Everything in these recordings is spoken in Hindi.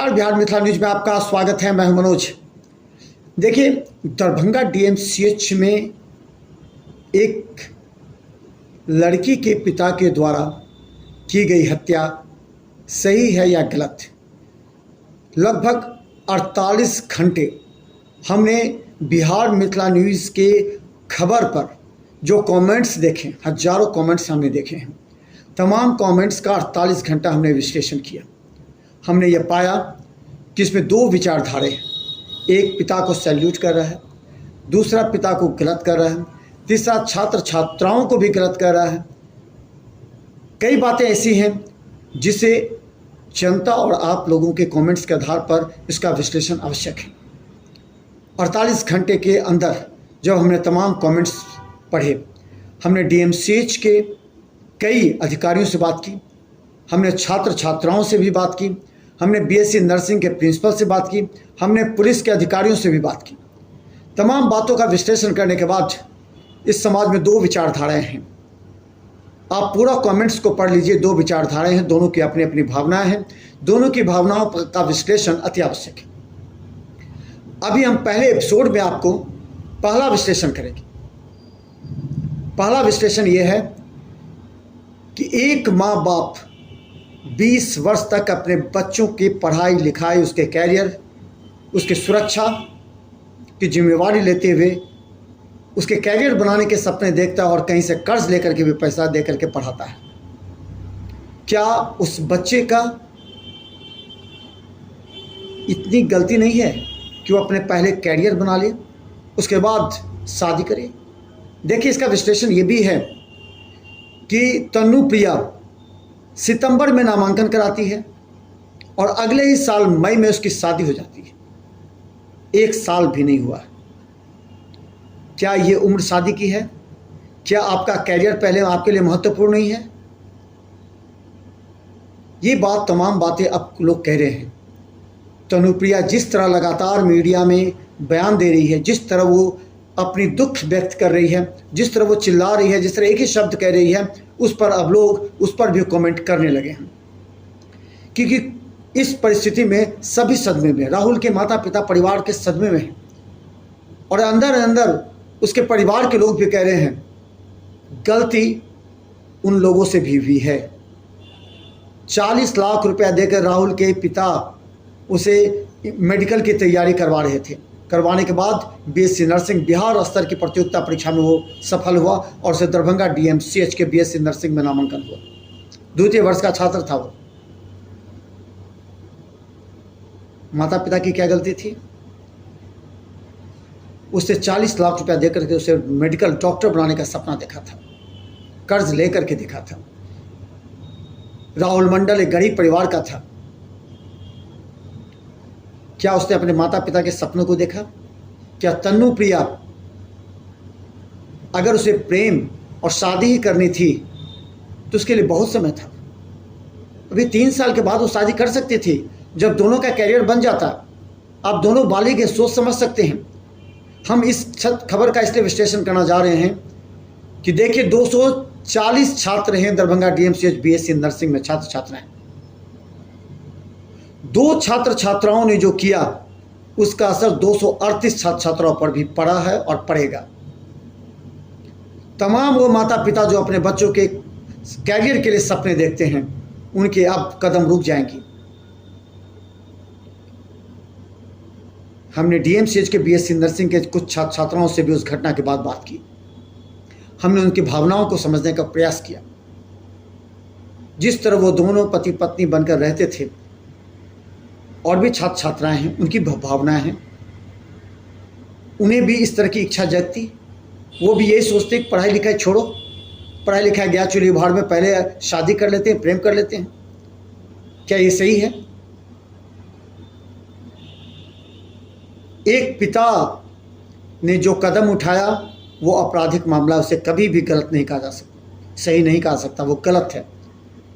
नमस्कार, बिहार मिथिला न्यूज में आपका स्वागत है। मैं हूं मनोज। देखिए, दरभंगा डीएमसीएच में एक लड़की के पिता के द्वारा की गई हत्या सही है या गलत? लगभग 48 घंटे हमने बिहार मिथिला न्यूज़ के खबर पर जो कमेंट्स देखे, हजारों कमेंट्स हमने देखे हैं। तमाम कमेंट्स का 48 घंटा हमने विश्लेषण किया। हमने ये पाया कि इसमें दो विचारधारे हैं। एक पिता को सैल्यूट कर रहा है, दूसरा पिता को गलत कर रहा है, तीसरा छात्र छात्राओं को भी गलत कर रहा है। कई बातें ऐसी हैं जिसे जनता और आप लोगों के कमेंट्स के आधार पर इसका विश्लेषण आवश्यक है। 48 घंटे के अंदर जब हमने तमाम कमेंट्स पढ़े, हमने डीएमसीएच के कई अधिकारियों से बात की, हमने छात्र छात्राओं से भी बात की, हमने बीएससी नर्सिंग के प्रिंसिपल से बात की, हमने पुलिस के अधिकारियों से भी बात की। तमाम बातों का विश्लेषण करने के बाद इस समाज में दो विचारधाराएं हैं। आप पूरा कमेंट्स को पढ़ लीजिए। दो विचारधाराएं हैं, दोनों की अपनी अपनी भावनाएं हैं। दोनों की भावनाओं का विश्लेषण अति आवश्यक है। अभी हम पहले एपिसोड में आपको पहला विश्लेषण करेंगे। पहला विश्लेषण यह है कि एक माँ बाप 20 वर्ष तक अपने बच्चों की पढ़ाई लिखाई, उसके कैरियर, उसकी सुरक्षा की जिम्मेवारी लेते हुए उसके कैरियर बनाने के सपने देखता है और कहीं से कर्ज लेकर के भी पैसा दे करके पढ़ाता है। क्या उस बच्चे का इतनी गलती नहीं है कि वो अपने पहले कैरियर बना ले, उसके बाद शादी करे? देखिए, इसका विश्लेषण ये भी है कि तनुप्रिया सितंबर में नामांकन कराती है और अगले ही साल मई में उसकी शादी हो जाती है। 1 साल भी नहीं हुआ। क्या ये उम्र शादी की है? क्या आपका कैरियर पहले आपके लिए महत्वपूर्ण नहीं है? ये बात, तमाम बातें अब लोग कह रहे हैं। तनुप्रिया जिस तरह लगातार मीडिया में बयान दे रही है, जिस तरह वो अपनी दुख व्यक्त कर रही है, जिस तरह वो चिल्ला रही है, जिस तरह एक ही शब्द कह रही है, उस पर अब लोग उस पर भी कमेंट करने लगे हैं। क्योंकि इस परिस्थिति में सभी सदमे में, राहुल के माता पिता परिवार के सदमे में हैं और अंदर अंदर उसके परिवार के लोग भी कह रहे हैं गलती उन लोगों से भी हुई है। 40 लाख रुपया देकर राहुल के पिता उसे मेडिकल की तैयारी करवा रहे थे। करवाने के बाद बीएससी नर्सिंग बिहार स्तर की प्रतियोगिता परीक्षा में वो सफल हुआ और उसे दरभंगा डीएमसीएच के बीएससी नर्सिंग में नामांकन हुआ। 2य वर्ष का छात्र था वो। माता पिता की क्या गलती थी? उससे 40 लाख रुपया देकर के उसे मेडिकल डॉक्टर बनाने का सपना देखा था, कर्ज लेकर के देखा था। राहुल मंडल एक गरीब परिवार का था। क्या उसने अपने माता पिता के सपनों को देखा? क्या तनुप्रिया, अगर उसे प्रेम और शादी ही करनी थी तो उसके लिए बहुत समय था। अभी 3 साल के बाद वो शादी कर सकती थी, जब दोनों का कैरियर बन जाता। आप दोनों बालिग हैं, सोच समझ सकते हैं। हम इस खबर का इसलिए विश्लेषण करना जा रहे हैं कि देखिए, 240 छात्र हैं दरभंगा डीएमसीएच बीएससी नर्सिंग में, छात्र छात्राएं। 2 छात्र छात्राओं ने जो किया उसका असर 238 छात्र छात्राओं पर भी पड़ा है और पड़ेगा। तमाम वो माता पिता जो अपने बच्चों के कैरियर के लिए सपने देखते हैं, उनके अब कदम रुक जाएंगी। हमने डीएमसीएच के बीएससी नर्सिंग के कुछ छात्र छात्राओं से भी उस घटना के बाद बात की। हमने उनकी भावनाओं को समझने का प्रयास किया। जिस तरह वो दोनों पति पत्नी बनकर रहते थे, और भी छात्र छात्राएं हैं, उनकी भावनाएं हैं। उन्हें भी इस तरह की इच्छा जगती, वो भी यही सोचते कि पढ़ाई लिखाई छोड़ो, पढ़ाई लिखाई गया चूल्ही भाड़ में, पहले शादी कर लेते हैं, प्रेम कर लेते हैं। क्या ये सही है? एक पिता ने जो कदम उठाया वो आपराधिक मामला, उसे कभी भी गलत नहीं कहा जा सकता, सही नहीं कहा सकता, वो गलत है।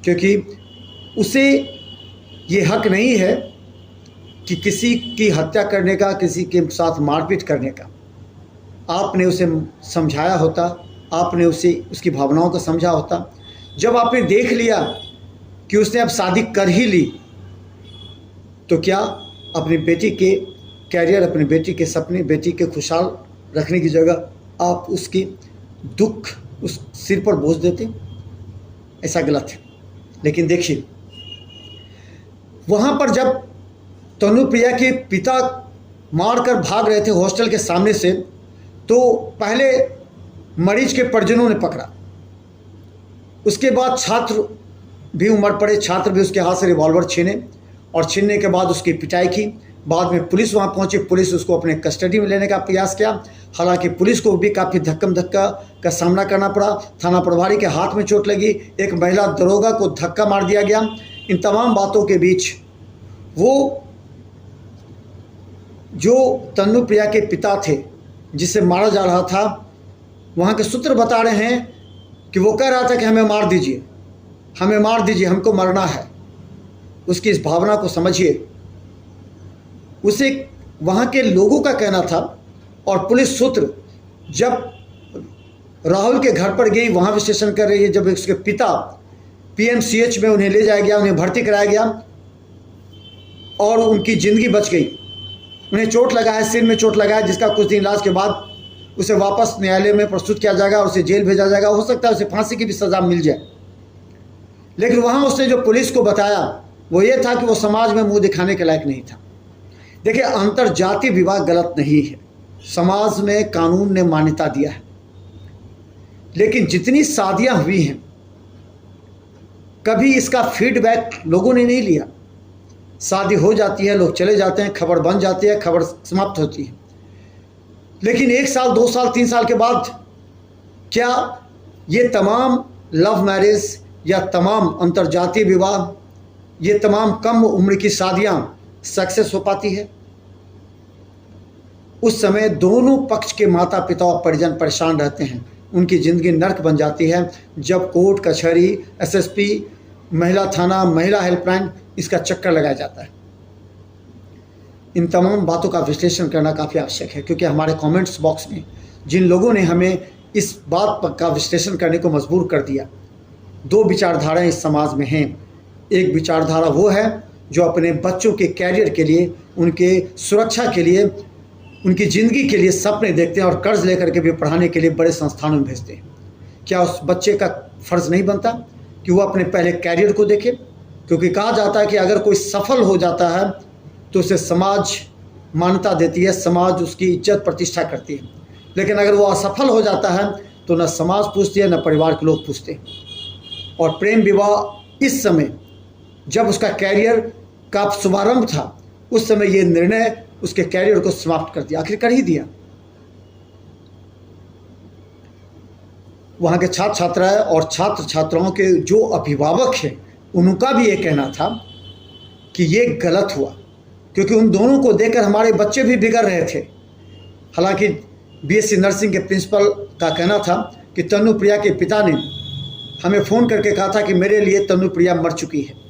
क्योंकि उसे ये हक नहीं है कि किसी की हत्या करने का, किसी के साथ मारपीट करने का। आपने उसे समझाया होता, आपने उसे उसकी भावनाओं को समझा होता। जब आपने देख लिया कि उसने अब शादी कर ही ली तो क्या अपनी बेटी के कैरियर, अपनी बेटी के सपने, बेटी के खुशहाल रखने की जगह आप उसकी दुख उस सिर पर बोझ देते? ऐसा गलत है। लेकिन देखिए, वहाँ पर जब तनुप्रिया के पिता मारकर भाग रहे थे हॉस्टल के सामने से, तो पहले मरीज के परिजनों ने पकड़ा, उसके बाद छात्र भी उमड़ पड़े, छात्र भी उसके हाथ से रिवॉल्वर छीने और छीनने के बाद उसकी पिटाई की। बाद में पुलिस वहाँ पहुँची, पुलिस उसको अपने कस्टडी में लेने का प्रयास किया। हालांकि पुलिस को भी काफ़ी धक्का का सामना करना पड़ा। थाना प्रभारी के हाथ में चोट लगी, एक महिला दरोगा को धक्का मार दिया गया। इन तमाम बातों के बीच वो जो तनुप्रिया के पिता थे जिसे मारा जा रहा था, वहाँ के सूत्र बता रहे हैं कि वो कह रहा था कि हमें मार दीजिए, हमें मार दीजिए, हमको मरना है। उसकी इस भावना को समझिए। उसे वहाँ के लोगों का कहना था और पुलिस सूत्र जब राहुल के घर पर गई, वहाँ विश्लेषण कर रही है, जब उसके पिता PMCH में उन्हें ले जाया गया, उन्हें भर्ती कराया गया और उनकी ज़िंदगी बच गई। उन्हें चोट लगा है, सिर में चोट लगा है, जिसका कुछ दिन इलाज के बाद उसे वापस न्यायालय में प्रस्तुत किया जाएगा और उसे जेल भेजा जाएगा। हो सकता है उसे फांसी की भी सज़ा मिल जाए। लेकिन वहाँ उसने जो पुलिस को बताया वो ये था कि वो समाज में मुंह दिखाने के लायक नहीं था। देखिए, अंतरजातीय विवाह गलत नहीं है, समाज में कानून ने मान्यता दिया है। लेकिन जितनी शादियां हुई हैं, कभी इसका फीडबैक लोगों ने नहीं लिया। शादी हो जाती है, लोग चले जाते हैं, खबर बन जाती है, खबर समाप्त होती है। लेकिन 1 साल, 2 साल, 3 साल के बाद क्या ये तमाम लव मैरिज या तमाम अंतरजातीय विवाह, ये तमाम कम उम्र की शादियां सक्सेस हो पाती है? उस समय दोनों पक्ष के माता पिता और परिजन परेशान रहते हैं, उनकी ज़िंदगी नर्क बन जाती है जब कोर्ट कचहरी, SSP, महिला थाना, महिला हेल्पलाइन, इसका चक्कर लगाया जाता है। इन तमाम बातों का विश्लेषण करना काफ़ी आवश्यक है, क्योंकि हमारे कमेंट्स बॉक्स में जिन लोगों ने हमें इस बात का विश्लेषण करने को मजबूर कर दिया, 2 विचारधाराएं इस समाज में हैं। एक विचारधारा वो है जो अपने बच्चों के कैरियर के लिए, उनके सुरक्षा के लिए, उनकी ज़िंदगी के लिए सपने देखते हैं और कर्ज लेकर के भी पढ़ाने के लिए बड़े संस्थानों में भेजते हैं। क्या उस बच्चे का फ़र्ज़ नहीं बनता कि वो अपने पहले कैरियर को देखे? क्योंकि कहा जाता है कि अगर कोई सफल हो जाता है तो उसे समाज मान्यता देती है, समाज उसकी इज्जत प्रतिष्ठा करती है। लेकिन अगर वो असफल हो जाता है तो न समाज पूछती है, न परिवार के लोग पूछते। और प्रेम विवाह इस समय, जब उसका कैरियर का शुभारंभ था, उस समय ये निर्णय उसके कैरियर को समाप्त कर दिया, आखिर कर ही दिया। वहाँ के छात्र छात्राएं और छात्र छात्राओं के जो अभिभावक हैं, उनका भी ये कहना था कि ये गलत हुआ, क्योंकि उन दोनों को देखकर हमारे बच्चे भी बिगड़ रहे थे। हालांकि BSc नर्सिंग के प्रिंसिपल का कहना था कि तनुप्रिया के पिता ने हमें फ़ोन करके कहा था कि मेरे लिए तनुप्रिया मर चुकी है।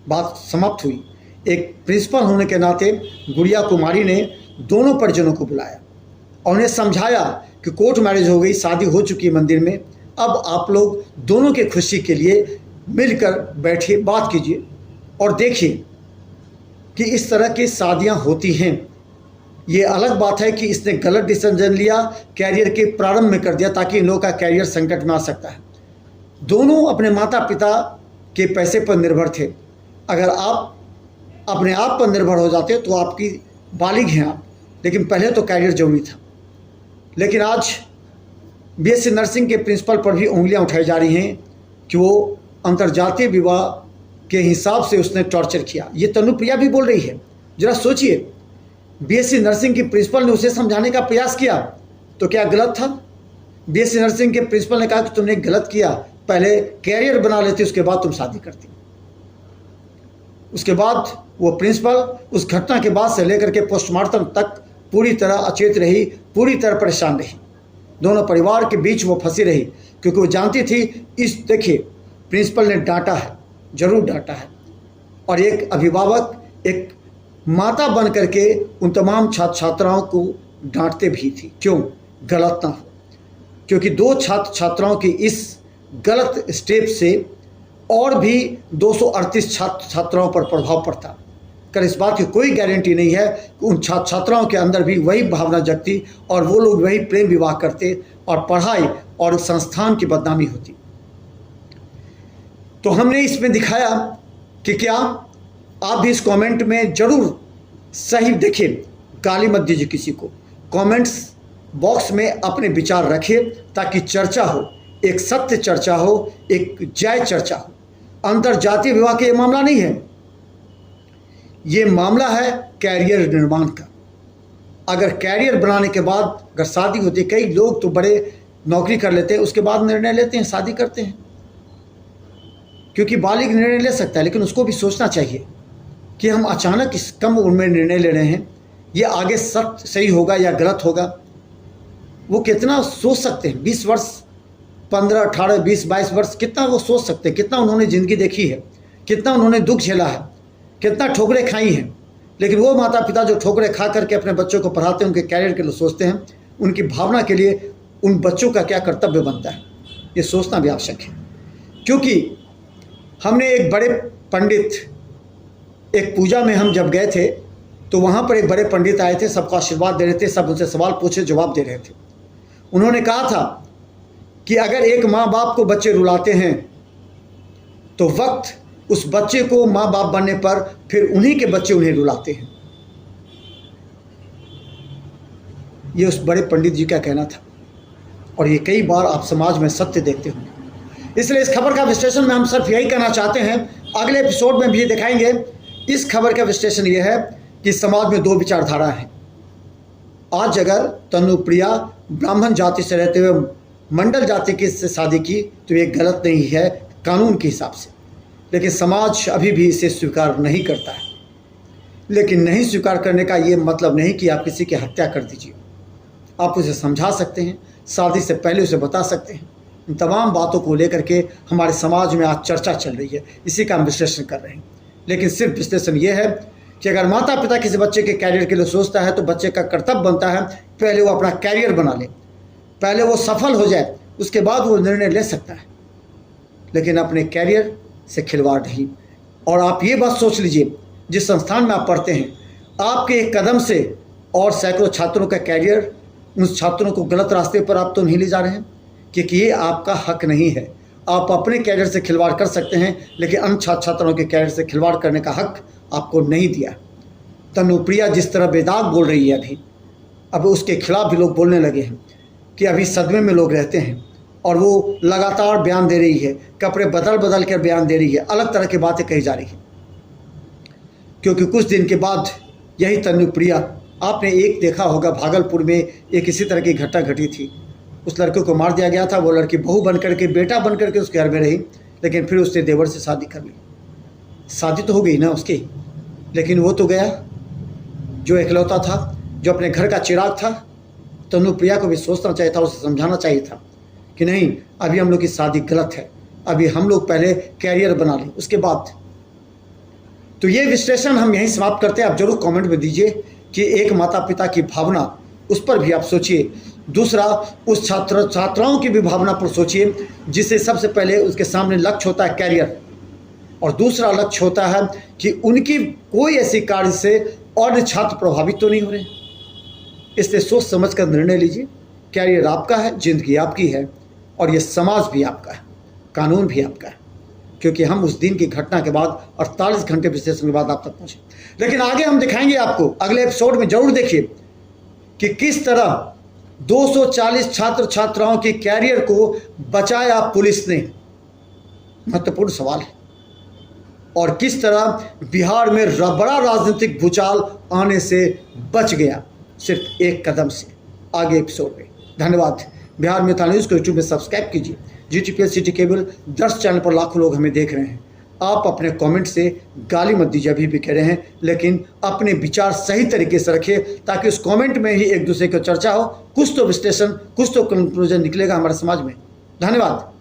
बात समाप्त हुई। एक प्रिंसिपल होने के नाते गुड़िया कुमारी ने दोनों परिजनों को बुलाया और उन्हें समझाया कि कोर्ट मैरिज हो गई, शादी हो चुकी है मंदिर में, अब आप लोग दोनों के खुशी के लिए मिलकर बैठिए, बात कीजिए और देखिए कि इस तरह की शादियां होती हैं। ये अलग बात है कि इसने गलत डिसीजन लिया, कैरियर के प्रारंभ में कर दिया, ताकि इन लोगों का कैरियर संकट में आ सकता है। दोनों अपने माता पिता के पैसे पर निर्भर थे। अगर आप अपने आप पर निर्भर हो जाते तो आपकी बालिग हैं आप, लेकिन पहले तो कैरियर जरूरी था। लेकिन आज BSc नर्सिंग के प्रिंसिपल पर भी उंगलियां उठाई जा रही हैं कि वो अंतर्जातीय विवाह के हिसाब से उसने टॉर्चर किया। ये तनुप्रिया भी बोल रही है। जरा सोचिए, BSc नर्सिंग की प्रिंसिपल ने उसे समझाने का प्रयास किया तो क्या गलत था? BSc नर्सिंग के प्रिंसिपल ने कहा कि तुमने गलत किया, पहले कैरियर बना लेती, उसके बाद तुम शादी करती। उसके बाद वो प्रिंसिपल उस घटना के बाद से लेकर के पोस्टमार्टम तक पूरी तरह अचेत रही, पूरी तरह परेशान रही। दोनों परिवार के बीच वो फंसी रही, क्योंकि वो जानती थी देखिए, प्रिंसिपल ने डांटा है, जरूर डांटा है, और एक अभिभावक, एक माता बन करके उन तमाम छात्र छात्राओं को डांटते भी थी। क्यों? गलत ना हो। क्योंकि 2 छात्र छात्राओं की इस गलत स्टेप से और भी 238 छात्र छात्राओं पर प्रभाव पड़ता। कर इस बात की कोई गारंटी नहीं है कि उन छात्र छात्राओं के अंदर भी वही भावना जगती और वो लोग वही प्रेम विवाह करते और पढ़ाई और संस्थान की बदनामी होती। तो हमने इसमें दिखाया कि क्या आप भी इस कमेंट में जरूर सही देखिए, गाली मत दीजिए किसी को, कमेंट्स बॉक्स में अपने विचार रखिए ताकि चर्चा हो, एक सत्य चर्चा हो, एक जय चर्चा हो। अंतरजातीय विवाह का ये मामला नहीं है, ये मामला है कैरियर निर्माण का। अगर कैरियर बनाने के बाद अगर शादी होती है, कई लोग तो बड़े नौकरी कर लेते हैं, उसके बाद निर्णय लेते हैं, शादी करते हैं, क्योंकि बालिग निर्णय ले सकता है, लेकिन उसको भी सोचना चाहिए कि हम अचानक इस कम उम्र में निर्णय ले रहे हैं, ये आगे सही होगा या गलत होगा। वो कितना सोच सकते हैं, 20 वर्ष, 15, 18, 20, 22 वर्ष, कितना वो सोच सकते हैं, कितना उन्होंने ज़िंदगी देखी है, कितना उन्होंने दुख झेला है, कितना ठोकरें खाई हैं। लेकिन वो माता पिता जो ठोकरें खा करके अपने बच्चों को पढ़ाते हैं, उनके कैरियर के लिए सोचते हैं, उनकी भावना के लिए उन बच्चों का क्या कर्तव्य बनता है, ये सोचना भी आवश्यक है। क्योंकि हमने एक बड़े पंडित, एक पूजा में हम जब गए थे तो वहाँ पर एक बड़े पंडित आए थे, सबको आशीर्वाद दे रहे थे, सब उनसे सवाल पूछे जवाब दे रहे थे। उन्होंने कहा था कि अगर एक माँ बाप को बच्चे रुलाते हैं तो वक्त उस बच्चे को माँ बाप बनने पर फिर उन्हीं के बच्चे उन्हें रुलाते हैं। ये उस बड़े पंडित जी का कहना था और ये कई बार आप समाज में सत्य देखते होंगे। इसलिए इस खबर का विश्लेषण में हम सिर्फ यही कहना चाहते हैं, अगले एपिसोड में भी ये दिखाएंगे। इस खबर का विश्लेषण ये है कि समाज में दो विचारधारा हैं। आज अगर तनुप्रिया ब्राह्मण जाति से रहते हुए मंडल जाति की से शादी की तो ये गलत नहीं है कानून के हिसाब से, लेकिन समाज अभी भी इसे स्वीकार नहीं करता है। लेकिन नहीं स्वीकार करने का ये मतलब नहीं कि आप किसी की हत्या कर दीजिए। आप उसे समझा सकते हैं, शादी से पहले उसे बता सकते हैं। इन तमाम बातों को लेकर के हमारे समाज में आज चर्चा चल रही है, इसी का हम विश्लेषण कर रहे हैं। लेकिन सिर्फ विश्लेषण ये है कि अगर माता पिता किसी बच्चे के कैरियर के लिए सोचता है तो बच्चे का कर्तव्य बनता है पहले वो अपना कैरियर बना ले, पहले वो सफल हो जाए, उसके बाद वो निर्णय ले सकता है। लेकिन अपने कैरियर से खिलवाड़ नहीं। और आप ये बात सोच लीजिए, जिस संस्थान में आप पढ़ते हैं, आपके एक कदम से और सैकड़ों छात्रों का कैरियर, उन छात्रों को गलत रास्ते पर आप तो नहीं ले जा रहे हैं, क्योंकि ये आपका हक नहीं है। आप अपने कैरियर से खिलवाड़ कर सकते हैं, लेकिन अन्य छात्र छात्राओं के कैरियर से खिलवाड़ करने का हक आपको नहीं दिया। तनुप्रिया जिस तरह बेदाग बोल रही है, अब उसके खिलाफ भी लोग बोलने लगे हैं कि अभी सदमे में लोग रहते हैं और वो लगातार बयान दे रही है, कपड़े बदल बदल कर बयान दे रही है, अलग तरह की बातें कही जा रही है। क्योंकि कुछ दिन के बाद यही तनुप्रिया, आपने एक देखा होगा भागलपुर में एक इसी तरह की घटना घटी थी। उस लड़के को मार दिया गया था, वो लड़की बहू बन करके, बेटा बन करके उस घर में रही, लेकिन फिर उसने देवर से शादी कर ली। शादी तो हो गई ना उसकी, लेकिन वो तो गया जो इकलौता था, जो अपने घर का चिराग था। तनुप्रिया को भी सोचना चाहिए था, उसे समझाना चाहिए था कि नहीं, अभी हम लोग की शादी गलत है, अभी हम लोग पहले कैरियर बना लें उसके बाद। तो ये विश्लेषण हम यहीं समाप्त करते हैं। आप जरूर कमेंट में दीजिए कि एक माता पिता की भावना, उस पर भी आप सोचिए। दूसरा, उस छात्राओं की भी भावना पर सोचिए, जिसे सबसे पहले उसके सामने लक्ष्य होता है कैरियर, और दूसरा लक्ष्य होता है कि उनकी कोई ऐसी कार्य से और छात्र प्रभावित तो नहीं हो रहे। इसलिए सोच समझ कर निर्णय लीजिए। कैरियर आपका है, जिंदगी आपकी है, और ये समाज भी आपका है, कानून भी आपका है। क्योंकि हम उस दिन की घटना के बाद 48 घंटे विश्लेषण के बाद आप तक पहुँचे। लेकिन आगे हम दिखाएंगे आपको, अगले एपिसोड में जरूर देखिए कि किस तरह 240 छात्र छात्राओं के कैरियर को बचाया पुलिस ने। महत्वपूर्ण सवाल है। और किस तरह बिहार में बड़ा राजनीतिक भूचाल आने से बच गया सिर्फ एक कदम से। आगे एपिसोड में। धन्यवाद। बिहार मिथा न्यूज़ को यूट्यूब में सब्सक्राइब कीजिए। GTPL सिटी केबल 10 चैनल पर लाखों लोग हमें देख रहे हैं। आप अपने कमेंट से गाली मत दीजिए, अभी भी कह रहे हैं, लेकिन अपने विचार सही तरीके से रखिए ताकि उस कमेंट में ही एक दूसरे की चर्चा हो, कुछ तो विश्लेषण, कुछ तो कंक्लूजन निकलेगा हमारे समाज में। धन्यवाद।